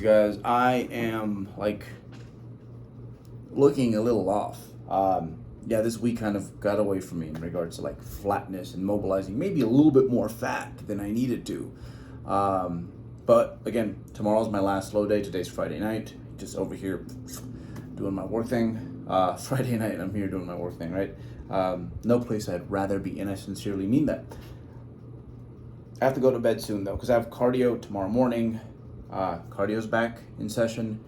guys. I am looking a little off. Yeah, this week kind of got away from me in regards to flatness and mobilizing, maybe a little bit more fat than I needed to. But again, tomorrow's my last slow day. Today's Friday night. Just over here doing my work thing. Friday night, I'm here doing my work thing, right? No place I'd rather be, and I sincerely mean that. I have to go to bed soon though, because I have cardio tomorrow morning. Cardio's back in session.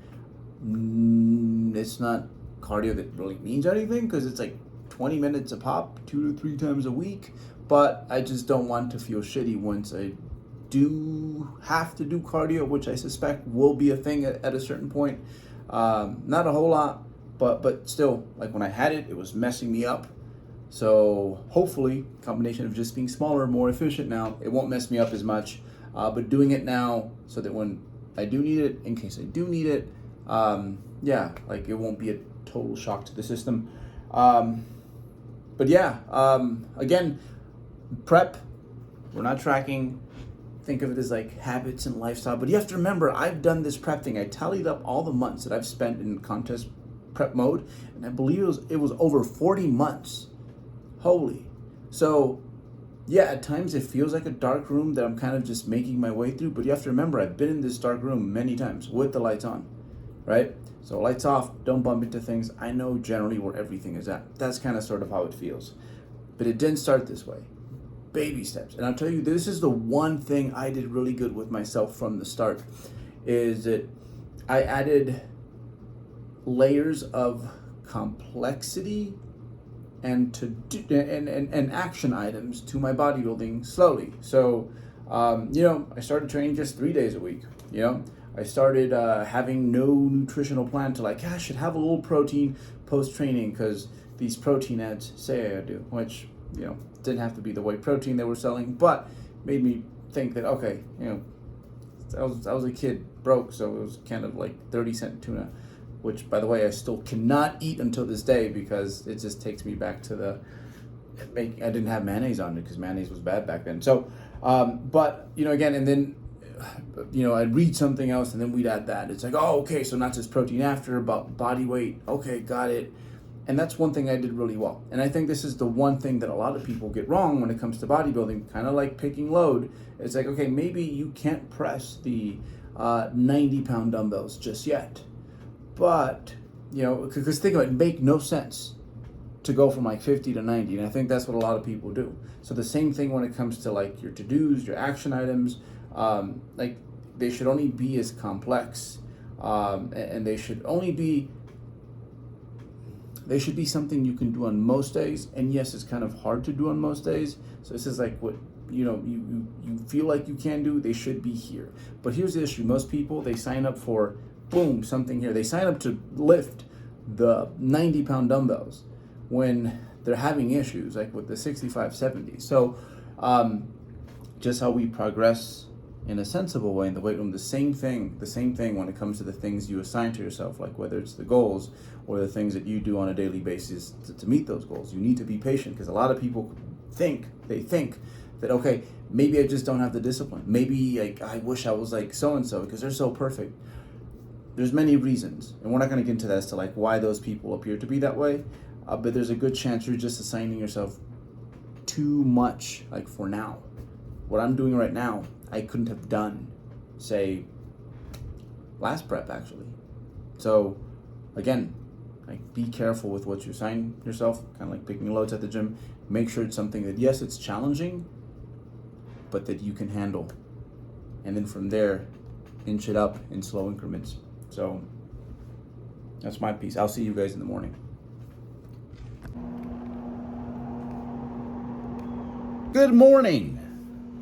It's not cardio that really means anything because it's 20 minutes a pop, 2 to 3 times a week. But I just don't want to feel shitty once I do have to do cardio, which I suspect will be a thing at a certain point. Not a whole lot, but still, when I had it, it was messing me up. So hopefully, combination of just being smaller, more efficient now, it won't mess me up as much. But doing it now so that when I do need it, in case I do need it, it won't be a total shock to the system. Again, prep, we're not tracking. Think of it as habits and lifestyle. But you have to remember, I've done this prep thing. I tallied up all the months that I've spent in contest prep mode, and I believe it was over 40 months. Holy. So yeah, at times it feels like a dark room that I'm kind of just making my way through, but you have to remember, I've been in this dark room many times with the lights on, right? So lights off, don't bump into things. I know generally where everything is at. That's kind of sort of how it feels. But it didn't start this way. Baby steps. And I'll tell you, this is the one thing I did really good with myself from the start, is that I added layers of complexity and action items to my bodybuilding slowly. So, I started training just 3 days a week. I started having no nutritional plan to I should have a little protein post training because these protein ads say I do, which didn't have to be the whey protein they were selling, but made me think that okay, I was a kid broke, so it was kind of 30-cent tuna, which, by the way, I still cannot eat until this day because it just takes me back to I didn't have mayonnaise on it because mayonnaise was bad back then. So, again, and then, I'd read something else and then we'd add that. It's okay, so not just protein after, but body weight. Okay, got it. And that's one thing I did really well. And I think this is the one thing that a lot of people get wrong when it comes to bodybuilding, kind of like picking load. It's okay, maybe you can't press the 90-pound dumbbells just yet. But, because think about it, make no sense to go from 50 to 90. And I think that's what a lot of people do. So the same thing when it comes to your to-dos, your action items, they should only be as complex, and they should be something you can do on most days. And yes, it's kind of hard to do on most days. So this is what you feel like you can do. They should be here. But here's the issue: most people, they sign up for boom, something here. They sign up to lift the 90-pound dumbbells when they're having issues with the 65, 70. So just how we progress in a sensible way in the weight room, the same thing when it comes to the things you assign to yourself, whether it's the goals or the things that you do on a daily basis to meet those goals. You need to be patient because a lot of people think that, okay, maybe I just don't have the discipline. Maybe I wish I was so-and-so because they're so perfect. There's many reasons, and we're not going to get into that as to why those people appear to be that way, but there's a good chance you're just assigning yourself too much, for now. What I'm doing right now, I couldn't have done, say, last prep, actually. So, again, be careful with what you assign yourself, kind of picking loads at the gym. Make sure it's something that, yes, it's challenging, but that you can handle. And then from there, inch it up in slow increments. So that's my piece. I'll see you guys in the morning. Good morning,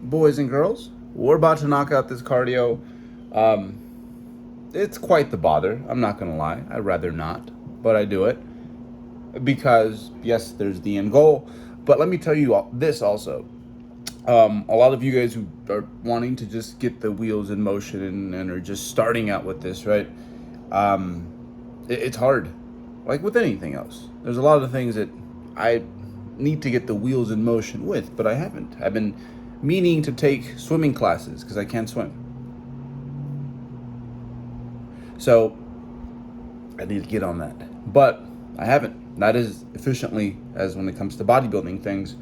boys and girls. We're about to knock out this cardio. It's quite the bother. I'm not going to lie. I'd rather not, but I do it because, yes, there's the end goal. But let me tell you this also. A lot of you guys who are wanting to just get the wheels in motion and are just starting out with this, right? It's hard, with anything else. There's a lot of things that I need to get the wheels in motion with, but I haven't. I've been meaning to take swimming classes because I can't swim. So I need to get on that. But I haven't. Not as efficiently as when it comes to bodybuilding things.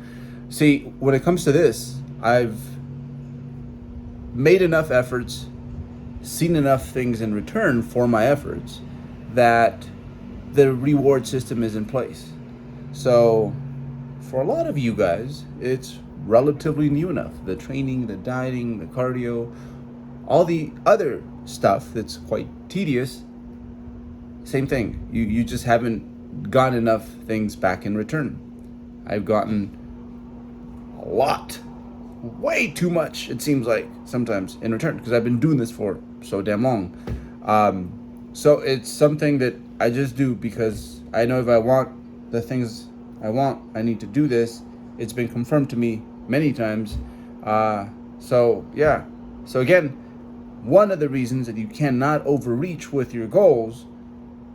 See, when it comes to this, I've made enough efforts, seen enough things in return for my efforts, that the reward system is in place. So for a lot of you guys, it's relatively new enough. The training, the dieting, the cardio, all the other stuff that's quite tedious, same thing. You just haven't gotten enough things back in return. I've gotten a lot, way too much, it seems like sometimes, in return, because I've been doing this for so damn long. So it's something that I just do because I know if I want the things I want, I need to do this. It's been confirmed to me many times. So yeah. So again, one of the reasons that you cannot overreach with your goals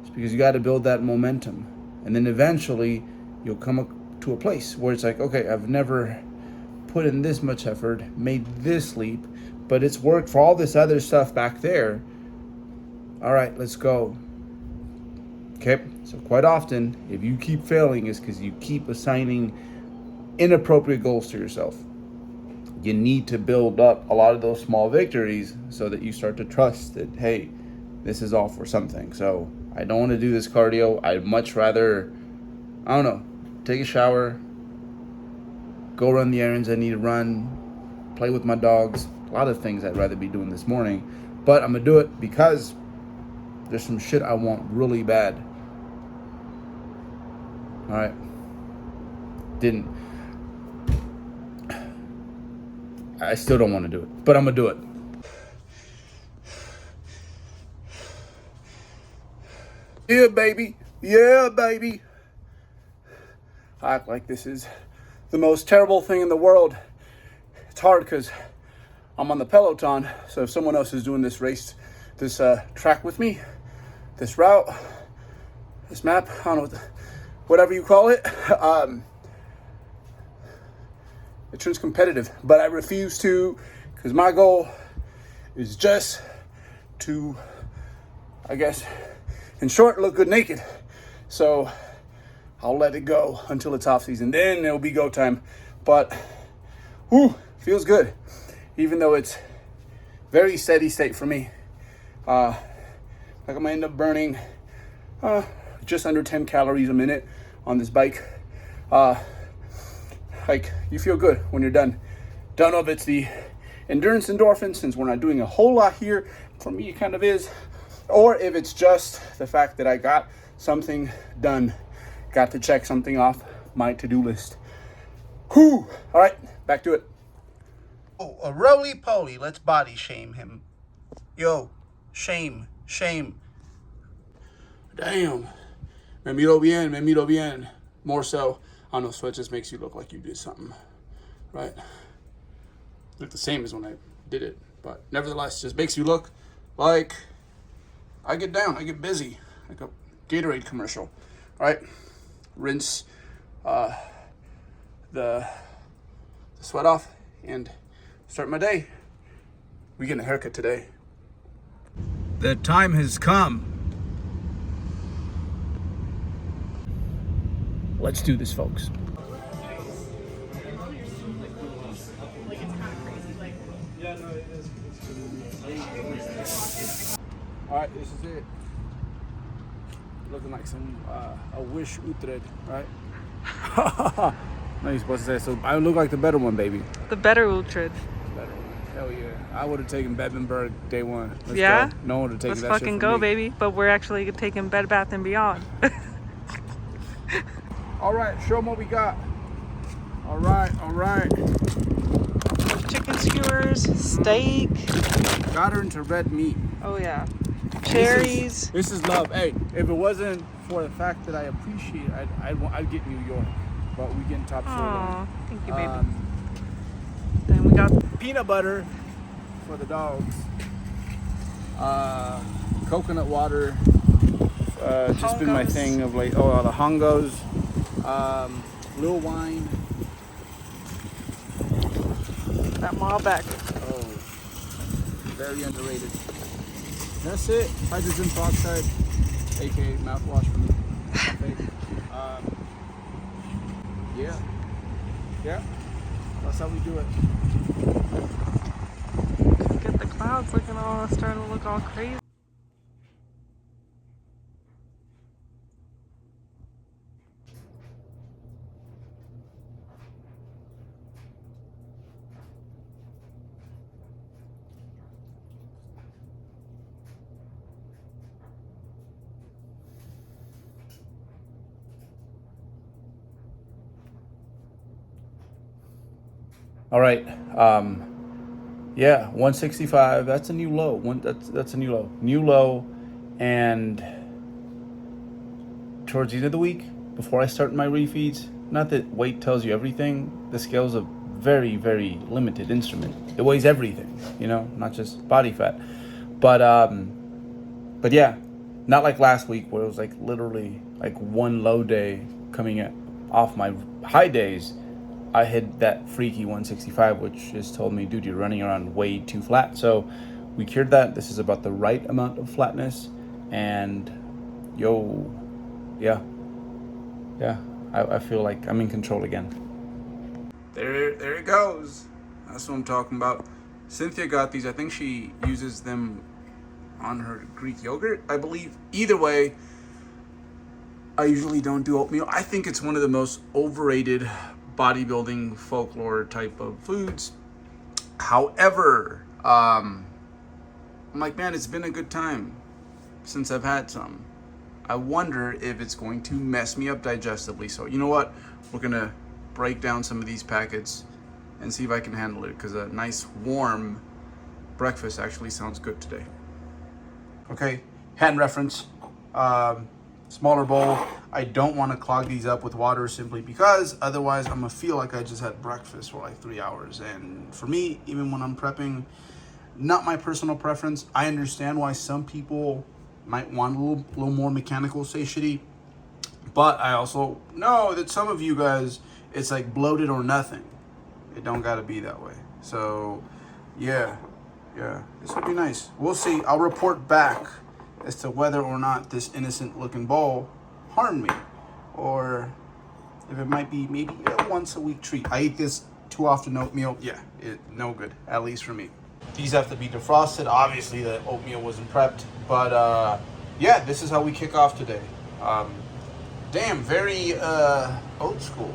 is because you got to build that momentum. And then eventually you'll come up to a place where it's like, okay, I've never put in this much effort, made this leap, but it's worked for all this other stuff back there. All right, let's go. Okay, so quite often, if you keep failing, it's because you keep assigning inappropriate goals to yourself. You need to build up a lot of those small victories so that you start to trust that, hey, this is all for something. So I don't want to do this cardio. I'd much rather, I don't know, take a shower, go run the errands I need to run, play with my dogs. A lot of things I'd rather be doing this morning. But I'm going to do it because there's some shit I want really bad. All right. I still don't want to do it, but I'm going to do it. Yeah, baby. Yeah, baby. I act like this is the most terrible thing in the world. It's hard because I'm on the Peloton. So if someone else is doing this race, this track with me, this route, this map, I don't know, whatever you call it, it turns competitive. But I refuse to, because my goal is just to, I guess, in short, look good naked. So I'll let it go until it's off season. Then it'll be go time. But, feels good. Even though it's very steady state for me. Like I'm gonna end up burning just under 10 calories a minute on this bike. Like, you feel good when you're done. Don't know if it's the endurance endorphins, since we're not doing a whole lot here. For me, it kind of is. Or if it's just the fact that I got something done. Got to check something off my to-do list. All right, back to it. Oh, a roly-poly. Let's body shame him. Yo, shame. Damn. Me miro bien. More so. I don't know, sweat just makes you look like you did something, right? Look the same as when I did it, but nevertheless, just makes you look like I get down, I get busy, like a Gatorade commercial, right? Rinse the sweat off and start my day. We getting a haircut today. The time has come. Let's do this, folks. All right, this is it. Looking like some a wish Utrecht, right? No, you're supposed to say so. I look like the better one, baby. The better Utrecht. Better one. Hell yeah! I would have taken Bebenberg day one. Let's yeah. Go. No one would have taken Let's that shit fucking from go, me. baby. But we're actually taking Bed Bath and Beyond. All right, show them what we got. All right. Chicken skewers, steak. Got her into red meat. Oh yeah. Cherries. This is love. Hey, if it wasn't for the fact that I appreciate it, I'd get New York. But we getting top Aw, sirloin. thank you, baby. Then we got Peanut butter for the dogs. Coconut water. Just been my Hongos. thing of late. Oh, the hongos. Little wine. that Malbec. Oh, very underrated. that's it. Hydrogen peroxide, aka mouthwash from the cafe. Yeah, that's how we do it. Get the clouds looking all starting to look all crazy. All right. Yeah, 165. That's a new low. That's a new low. New low, and towards the end of the week, before I start my refeeds, not that weight tells you everything. The scale's a very, very limited instrument. It weighs everything, not just body fat. But yeah, not like last week where it was like literally like one low day coming off my high days. I hit that freaky 165, which just told me, dude, you're running around way too flat. So we cured that. This is about the right amount of flatness. And yeah, I feel like I'm in control again. There it goes. That's what I'm talking about. Cynthia got these. I think she uses them on her Greek yogurt, I believe. Either way, I usually don't do oatmeal. I think it's one of the most overrated bodybuilding folklore type of foods. However, I'm like, man, it's been a good time since I've had some. I wonder if it's going to mess me up digestively. So you know what? We're gonna break down some of these packets and see if I can handle it, because a nice warm breakfast actually sounds good today. Okay, hand reference. Smaller bowl. I don't want to clog these up with water simply because otherwise I'm gonna feel like I just had breakfast for like 3 hours. And for me, even when I'm prepping, not my personal preference. I understand why some people might want a little more mechanical satiety, but I also know that some of you guys, it's like bloated or nothing. It don't gotta be that way. So yeah, this would be nice. We'll see. I'll report back as to whether or not this innocent looking bowl harmed me, or if it might be maybe a once a week treat. I eat this too often. Oatmeal, no good, at least for me. These have to be defrosted. Obviously the oatmeal wasn't prepped, but yeah, this is how we kick off today. Damn, very old school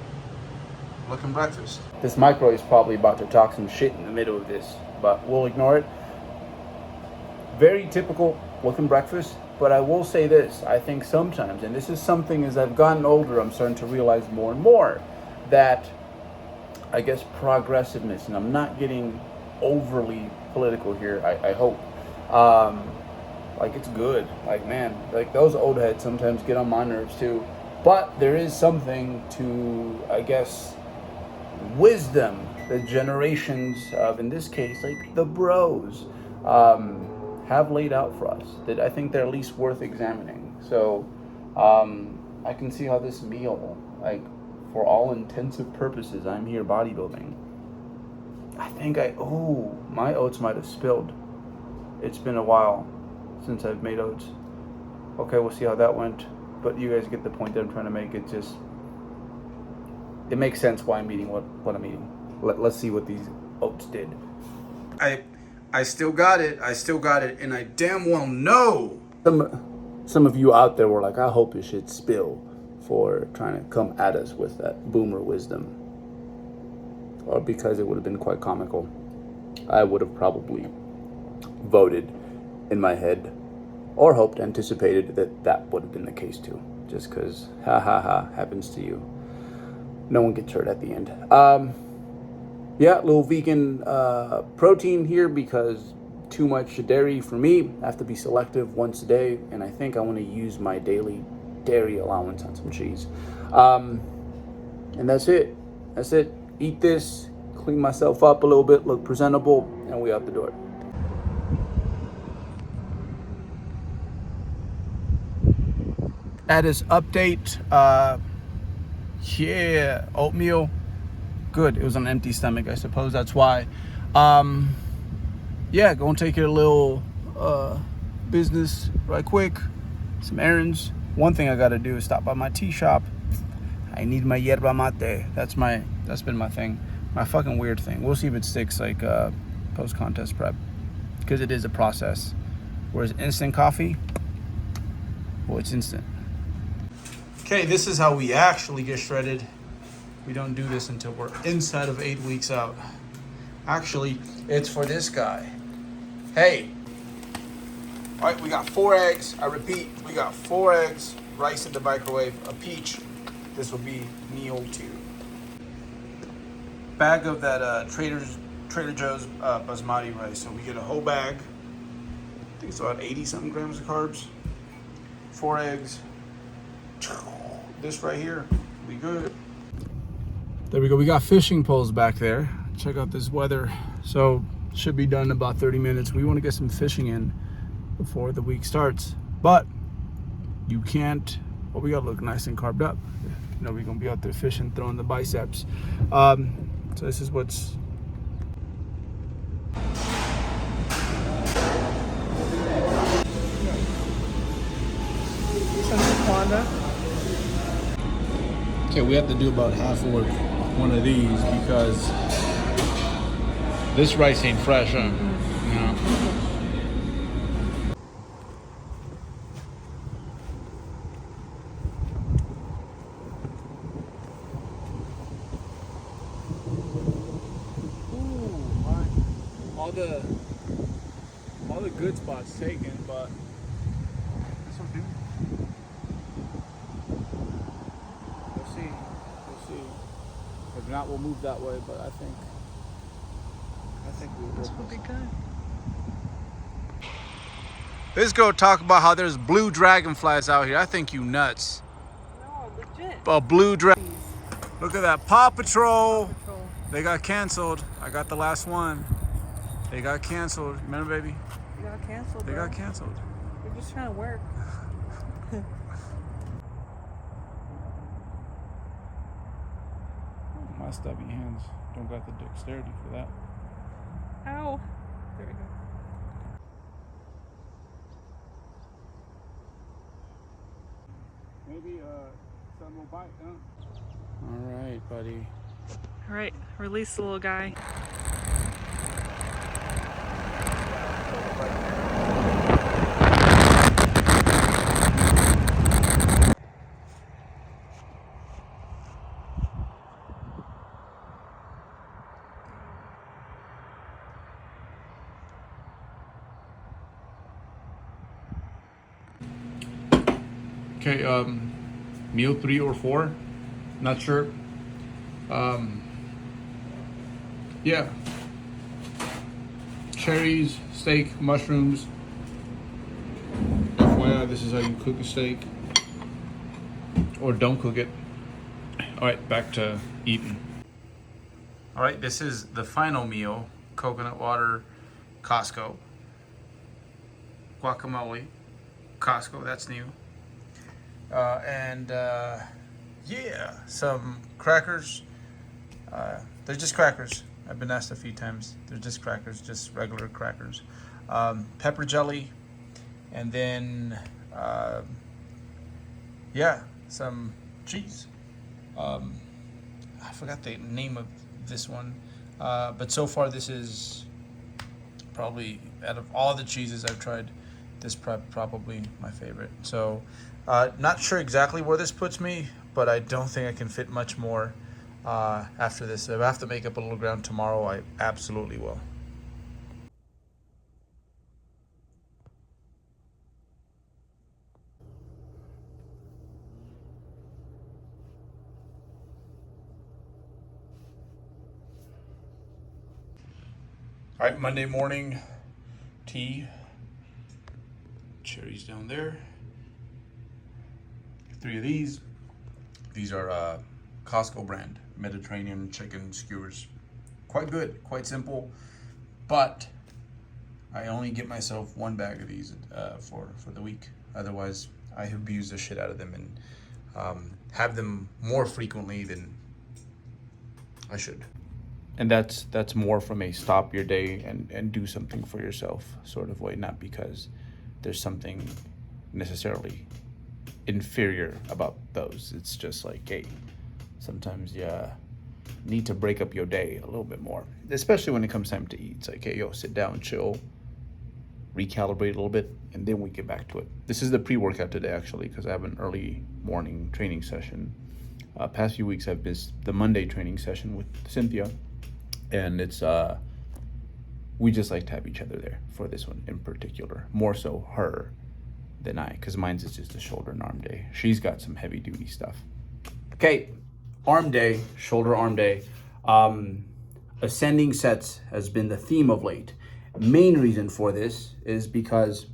looking breakfast. This micro is probably about to talk some shit in the middle of this, but we'll ignore it. Very typical looking breakfast, but I will say this. I think sometimes, and this is something as I've gotten older, I'm starting to realize more and more that, I guess, progressiveness, and I'm not getting overly political here, I hope. Like, it's good. Like, man, like those old heads sometimes get on my nerves too. But there is something to, I guess, wisdom that generations of, in this case, like the bros, have laid out for us that I think they're at least worth examining. So I can see how this meal, like, for all intensive purposes, I'm here bodybuilding. I think my oats might have spilled. It's been a while since I've made oats. Okay, we'll see how that went. But you guys get the point that I'm trying to make. It makes sense why I'm eating what I'm eating. Let's see what these oats did. I still got it. And I damn well know. Some of you out there were like, I hope it should spill, for trying to come at us with that boomer wisdom. Or because it would have been quite comical. I would have probably voted in my head, or anticipated that would have been the case too. Just because, happens to you. No one gets hurt at the end. Yeah, a little vegan protein here because too much dairy for me. I have to be selective once a day, and I think I want to use my daily dairy allowance on some cheese. And that's it. Eat this, clean myself up a little bit, look presentable, and we out the door. Status update. Yeah, oatmeal. Good. It was on an empty stomach. I suppose that's why. Yeah, go and take your little business right quick. Some errands. One thing I gotta do is stop by my tea shop. I need my yerba mate. That's been my thing. My fucking weird thing. We'll see if it sticks like post-contest prep. Because it is a process. Whereas instant coffee, well, it's instant. Okay, this is how we actually get shredded. We don't do this until we're inside of 8 weeks out. Actually, it's for this guy. Hey. All right, we got 4 eggs. I repeat, we got 4 eggs, rice in the microwave, a peach. This will be meal 2. Bag of that Trader Joe's basmati rice. So we get a whole bag. I think it's about 80 something grams of carbs. 4 eggs. This right here, we good. There we go. We got fishing poles back there. Check out this weather. So should be done in about 30 minutes. We want to get some fishing in before the week starts. But you can't, well, we gotta look nice and carved up. You know, we're gonna be out there fishing, throwing the biceps. So this is what's okay, we have to do about half of one of these because this rice ain't fresh, huh? No. All the good spots taken, but this will do. We'll see. If not, we'll move that way. But I think This will be good. Let's go talk about how there's blue dragonflies out here. I think you nuts. No, legit. A blue dragon. Look at that. Paw Patrol. They got canceled. I got the last one. They got canceled. Remember, baby? You got canceled. They got canceled. We're just trying to work. My stubby hands don't got the dexterity for that. Ow. There we go. Maybe something will bite, huh? All right, buddy. All right, release the little guy. Okay, meal 3 or 4, not sure. Yeah. Cherries, steak, mushrooms. FYI, this is how you cook a steak. Or don't cook it. All right, back to eating. All right, this is the final meal. Coconut water, Costco. Guacamole, Costco, that's new. Yeah, some crackers. They're just crackers. I've been asked a few times. They're just crackers, just regular crackers. Pepper jelly, and then yeah, some cheese. I forgot the name of this one, but so far this is probably, out of all the cheeses I've tried, this probably my favorite. So not sure exactly where this puts me, but I don't think I can fit much more after this. If I have to make up a little ground tomorrow, I absolutely will. All right, Monday morning tea. Cherries down there. 3 of these. These are Costco brand Mediterranean chicken skewers. Quite good, quite simple, but I only get myself 1 bag of these for the week. Otherwise, I abuse the shit out of them and have them more frequently than I should. And that's more from a stop your day and do something for yourself sort of way, not because there's something necessarily inferior about those. It's just like, hey, sometimes you need to break up your day a little bit more, especially when it comes time to eat. It's like, hey, yo, sit down, chill, recalibrate a little bit, and then we get back to it. This is the pre-workout today, actually, because I have an early morning training session. Past few weeks I've missed the Monday training session with Cynthia, and it's we just like to have each other there for this one in particular, more so her than I, because mine's is just a shoulder and arm day. She's got some heavy duty stuff. Okay, arm day, shoulder arm day. Ascending sets has been the theme of late. Main reason for this is because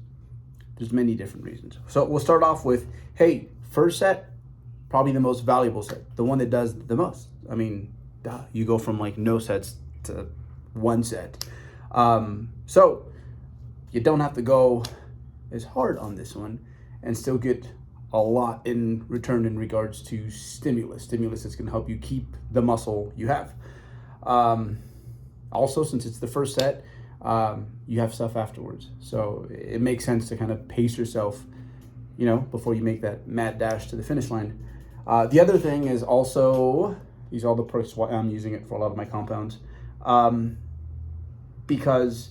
there's many different reasons. So we'll start off with, hey, first set, probably the most valuable set, the one that does the most. I mean, you go from like no sets to one set. So you don't have to go as hard on this one and still get a lot in return in regards to stimulus. Stimulus is going to help you keep the muscle you have. Also, since it's the first set, you have stuff afterwards. So it makes sense to kind of pace yourself, before you make that mad dash to the finish line. The other thing is also, these are all the perks why I'm using it for a lot of my compounds, because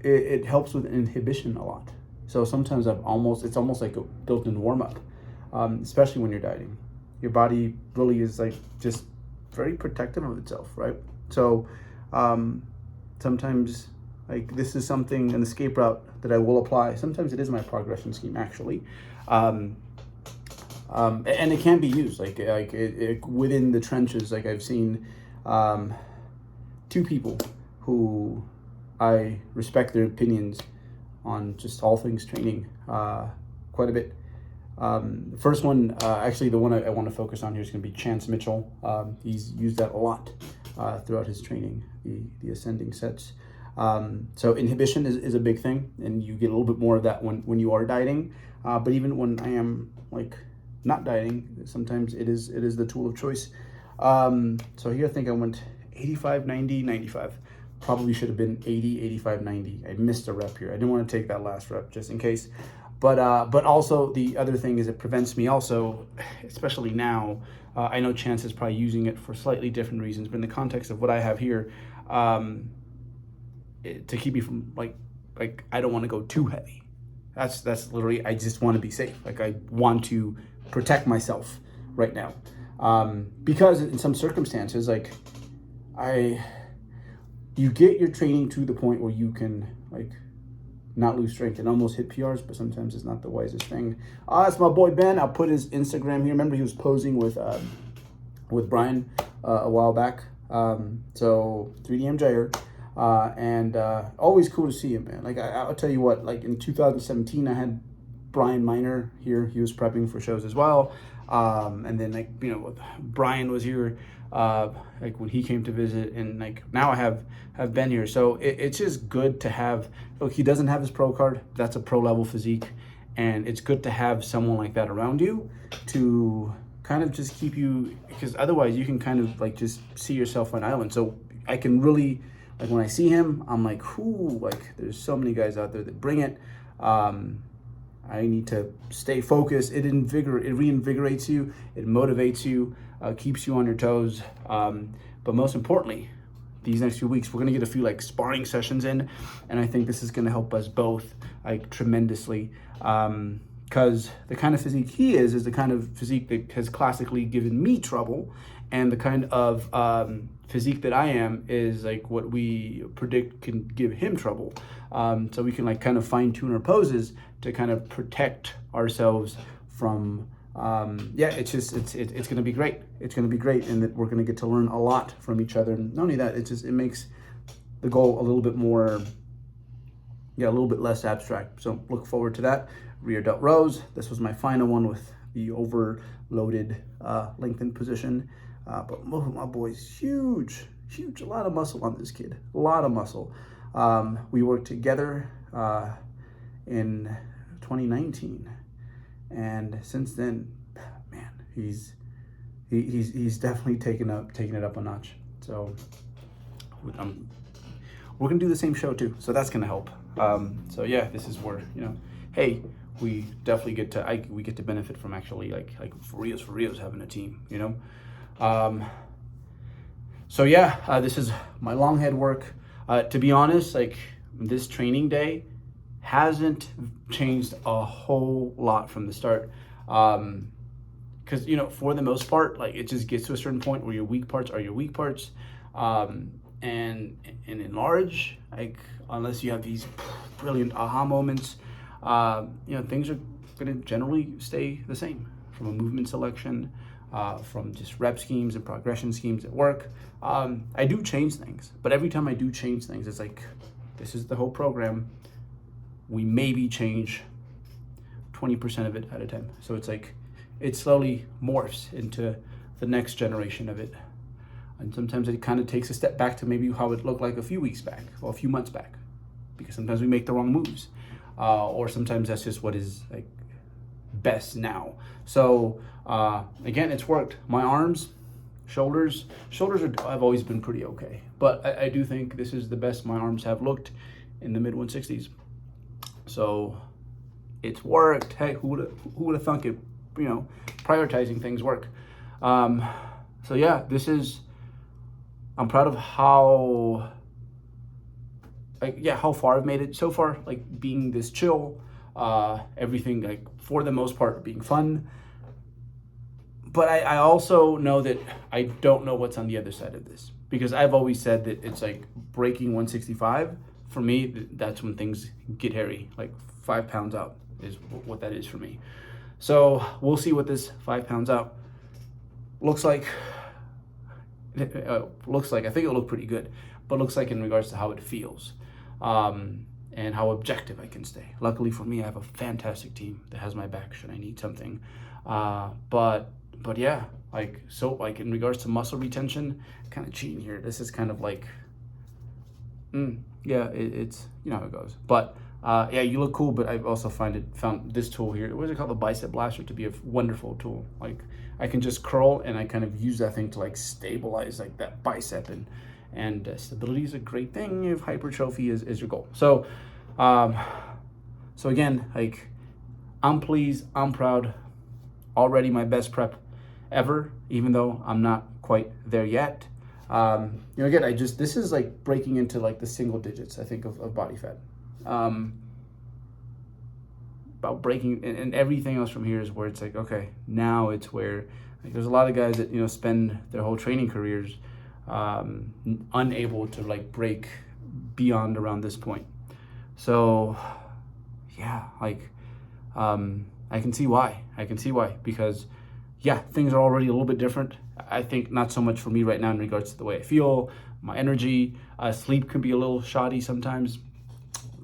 it helps with inhibition a lot. So sometimes it's almost like a built-in warm-up, especially when you're dieting. Your body really is like just very protective of itself, right? So sometimes like this is something, an escape route that I will apply. Sometimes it is my progression scheme, actually. And it can be used like within the trenches. Like I've seen two people who I respect their opinions on just all things training quite a bit. The first one, actually the one I want to focus on here is going to be Chance Mitchell. He's used that a lot throughout his training, the ascending sets. So inhibition is a big thing, and you get a little bit more of that when you are dieting. But even when I am like not dieting, sometimes it is the tool of choice. So here I think I went 85, 90, 95. Probably should have been 80, 85, 90. I missed a rep here. I didn't want to take that last rep just in case. But also the other thing is it prevents me also, especially now, I know Chance is probably using it for slightly different reasons, but in the context of what I have here, to keep me from like I don't want to go too heavy. That's literally, I just want to be safe. Like I want to protect myself right now. Because in some circumstances, like you get your training to the point where you can like not lose strength and almost hit PRs, but sometimes it's not the wisest thing. That's my boy Ben. I'll put his Instagram here. Remember he was posing with Brian a while back. So 3DM Jair. And always cool to see him, man. Like I'll tell you what, like in 2017 I had Brian Miner here. He was prepping for shows as well. And then Brian was here like when he came to visit, and like now I have Ben here. So it's just good to have, look, he doesn't have his pro card. That's a pro level physique. And it's good to have someone like that around you to kind of just keep you, because otherwise you can kind of like just see yourself on an island. So I can really, like when I see him, I'm like, whoo, like there's so many guys out there that bring it. I need to stay focused. It reinvigorates you. It motivates you, keeps you on your toes. But most importantly, these next few weeks, we're gonna get a few like sparring sessions in, and I think this is gonna help us both like tremendously. Because the kind of physique he is the kind of physique that has classically given me trouble, and the kind of physique that I am is like what we predict can give him trouble. So we can like kind of fine tune our poses to kind of protect ourselves from, it's gonna be great. It's gonna be great, and that we're gonna get to learn a lot from each other. And not only that, it makes the goal a little bit more, a little bit less abstract. So look forward to that. Rear delt rows. This was my final one with the overloaded lengthened position. But my boy's huge, a lot of muscle on this kid, a lot of muscle. We worked together in 2019, and since then, man, he's definitely taken it up a notch. So we're gonna do the same show too, so that's gonna help. So yeah, this is where, you know, hey, we definitely get to we get to benefit from actually like for reals having a team, you know. So yeah, this is my long head work. To be honest, like this training day hasn't changed a whole lot from the start. Because you know, for the most part, like it just gets to a certain point where your weak parts are your weak parts, and in large, like unless you have these brilliant aha moments, you know, things are going to generally stay the same from a movement selection, from just rep schemes and progression schemes at work. I do change things, but every time I do change things, it's like this is the whole program. We maybe change 20% of it at a time. So it's like it slowly morphs into the next generation of it. And sometimes it kind of takes a step back to maybe how it looked like a few weeks back or a few months back, because sometimes we make the wrong moves, or sometimes that's just what is like best now. So again, it's worked. My arms, shoulders have always been pretty okay, but I do think this is the best my arms have looked in the mid 160s. So it's worked. Hey, who would have thunk it? You know, prioritizing things work. So yeah, I'm proud of how, like, yeah, how far I've made it so far. Like being this chill, everything like for the most part being fun. But I also know that I don't know what's on the other side of this, because I've always said that it's like breaking 165 for me. That's when things get hairy. Like 5 pounds out is what that is for me. So we'll see what this 5 pounds out looks like. I think it'll look pretty good, but looks like in regards to how it feels, and how objective I can stay. Luckily for me, I have a fantastic team that has my back should I need something. But yeah, like, so like in regards to muscle retention, kind of cheating here. This is kind of like, yeah, it's, you know how it goes. But yeah, you look cool, but I've also found this tool here. What is it called? The bicep blaster, to be a wonderful tool. Like I can just curl and I kind of use that thing to like stabilize like that bicep, and stability is a great thing if hypertrophy is your goal. So, so again, like I'm pleased, I'm proud. Already my best prep ever, even though I'm not quite there yet. You know, again, this is like breaking into like the single digits, I think, of body fat. About breaking, and everything else from here is where it's like, okay, now it's where like, there's a lot of guys that, you know, spend their whole training careers unable to like break beyond around this point. So yeah, like I can see why. Because yeah, things are already a little bit different. I think not so much for me right now in regards to the way I feel, my energy, sleep can be a little shoddy sometimes,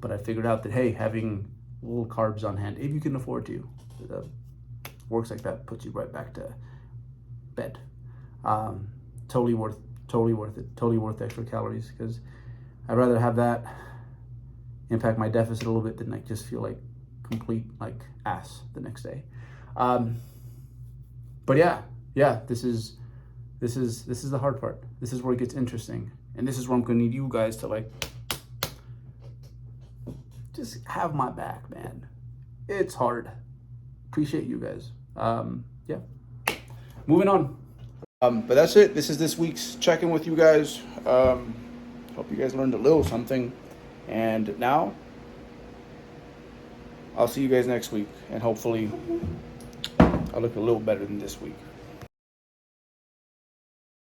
but I figured out that, hey, having little carbs on hand, if you can afford to, works like that, puts you right back to bed. Totally worth it. Totally worth the extra calories, because I'd rather have that impact my deficit a little bit than like just feel like complete like ass the next day. But yeah, this is the hard part. This is where it gets interesting, and this is where I'm gonna need you guys to like just have my back, man. It's hard. Appreciate you guys. Yeah, moving on. But that's it. This is this week's check-in with you guys. Hope you guys learned a little something, and now I'll see you guys next week, and hopefully I'll look a little better than this week.